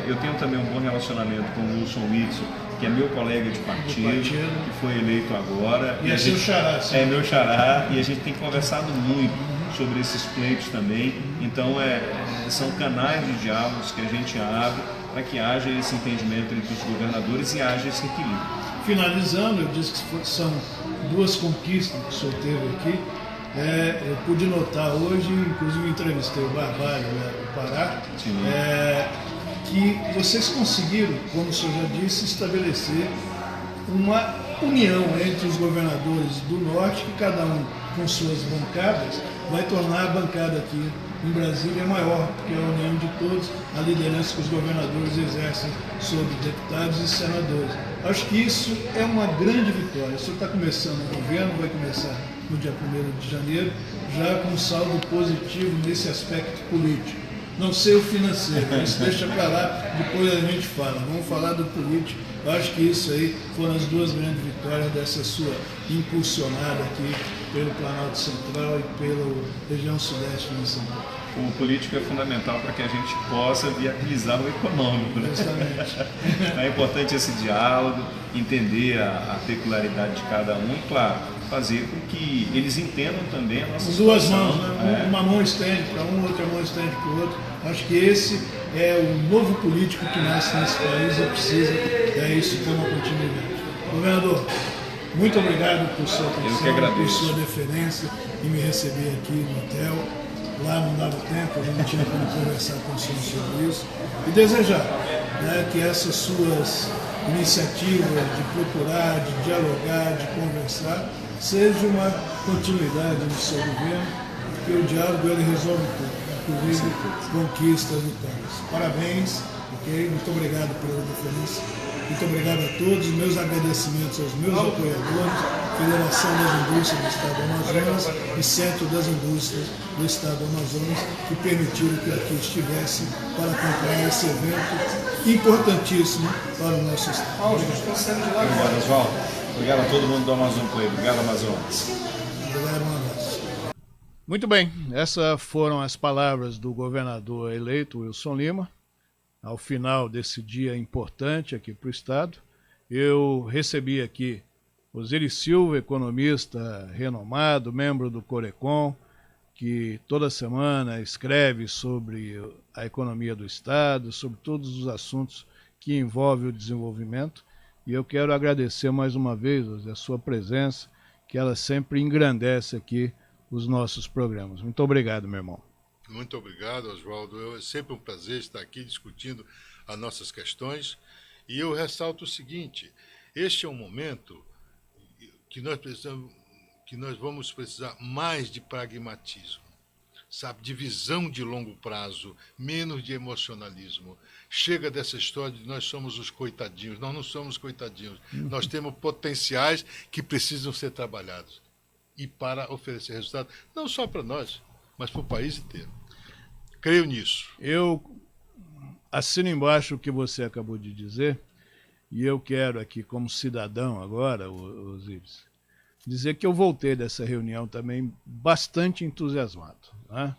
Eu tenho também um bom relacionamento com o Wilson Whitson, que é meu colega de partido, que foi eleito agora. E é seu xará, sim. É meu xará, e a gente tem conversado muito sobre esses pleitos também. Então, são canais de diálogos que a gente abre para que haja esse entendimento entre os governadores e haja esse equilíbrio. Finalizando, eu disse que são duas conquistas que o senhor teve aqui. Eu pude notar hoje, inclusive entrevistei o Barbalho, do Pará, que vocês conseguiram, como o senhor já disse, estabelecer uma união entre os governadores do Norte, que cada um com suas bancadas vai tornar a bancada aqui em Brasília maior, porque é a união de todos, a liderança que os governadores exercem sobre deputados e senadores. Acho que isso é uma grande vitória. O senhor está começando o governo, vai começar no dia 1º de janeiro, já com um saldo positivo nesse aspecto político. Não sei o financeiro, isso deixa para lá, depois a gente fala. Vamos falar do político. Eu acho que isso aí foram as duas grandes vitórias dessa sua impulsionada aqui pelo Planalto Central e pela região Sudeste de São Paulo. O político é fundamental para que a gente possa viabilizar o econômico. Né? É importante esse diálogo, entender a peculiaridade de cada um e, claro, fazer com que eles entendam também a nossa duas situação. Mãos, né? Uma mão estende para um, outra mão estende para o outro. Acho que esse é o novo político que nasce nesse país e precisa isso ter uma continuidade. Governador, muito obrigado por sua atenção, por sua deferência e me receber aqui no hotel. Lá não dava tempo, a gente não tinha como conversar com o senhor sobre isso. E desejar que essas suas iniciativas de procurar, de dialogar, de conversar, seja uma continuidade no seu governo, porque o diálogo ele resolve tudo, inclusive conquistas vitórias. Parabéns, ok? Muito obrigado pela diferença. Muito obrigado a todos. Meus agradecimentos aos meus apoiadores, Federação das Indústrias do Estado do Amazonas e Centro das Indústrias do Estado do Amazonas, que permitiram que aqui estivessem para acompanhar esse evento importantíssimo para o nosso Estado. Obrigado, Oswaldo. Obrigado a todo mundo do Amazon Play. Obrigado, Amazonas. Obrigado, um abraço. Muito bem, essas foram as palavras do governador eleito, Wilson Lima, ao final desse dia importante aqui para o Estado. Eu recebi aqui Osiris Silva, economista renomado, membro do Corecon, que toda semana escreve sobre a economia do Estado, sobre todos os assuntos que envolvem o desenvolvimento. E eu quero agradecer mais uma vez a sua presença, que ela sempre engrandece aqui os nossos programas. Muito obrigado, meu irmão. Muito obrigado, Oswaldo. É sempre um prazer estar aqui discutindo as nossas questões. E eu ressalto o seguinte: este é um momento que nós vamos precisar mais de pragmatismo, sabe, de visão de longo prazo, menos de emocionalismo. Chega dessa história de nós somos os coitadinhos. Nós não somos coitadinhos. Nós temos potenciais que precisam ser trabalhados. E para oferecer resultado, não só para nós, mas para o país inteiro. Creio nisso. Eu assino embaixo o que você acabou de dizer, e eu quero aqui, como cidadão agora, Osiris, dizer que eu voltei dessa reunião também bastante entusiasmado, né?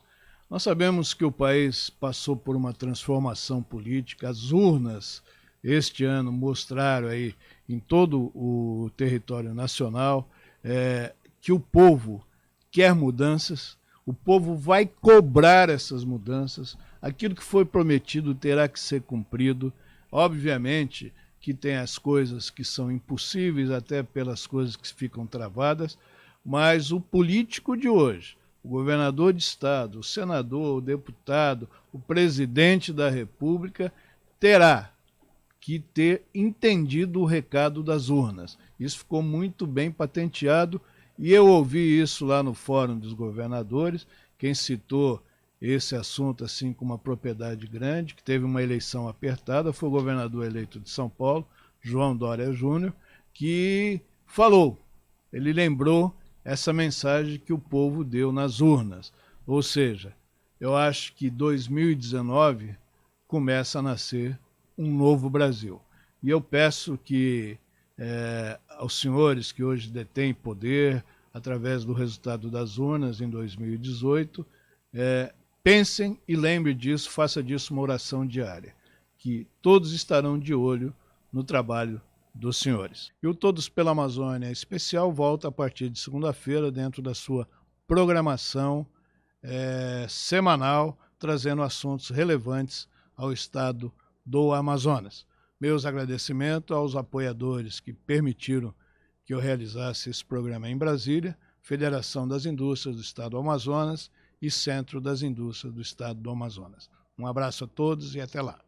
Nós sabemos que o país passou por uma transformação política. As urnas, este ano, mostraram aí em todo o território nacional que o povo quer mudanças, o povo vai cobrar essas mudanças, aquilo que foi prometido terá que ser cumprido. Obviamente que tem as coisas que são impossíveis, até pelas coisas que ficam travadas, mas o político de hoje, o governador de estado, o senador, o deputado, o presidente da República, terá que ter entendido o recado das urnas. Isso ficou muito bem patenteado e eu ouvi isso lá no Fórum dos Governadores. Quem citou esse assunto assim com uma propriedade grande, que teve uma eleição apertada, foi o governador eleito de São Paulo, João Dória Júnior, que falou, ele lembrou essa mensagem que o povo deu nas urnas. Ou seja, eu acho que 2019 começa a nascer um novo Brasil. E eu peço que aos senhores que hoje detêm poder, através do resultado das urnas em 2018, pensem e lembrem disso, faça disso uma oração diária, que todos estarão de olho no trabalho dos senhores. E o Todos pela Amazônia especial volta a partir de segunda-feira dentro da sua programação semanal, trazendo assuntos relevantes ao estado do Amazonas. Meus agradecimentos aos apoiadores que permitiram que eu realizasse esse programa em Brasília, Federação das Indústrias do Estado do Amazonas e Centro das Indústrias do Estado do Amazonas. Um abraço a todos e até lá.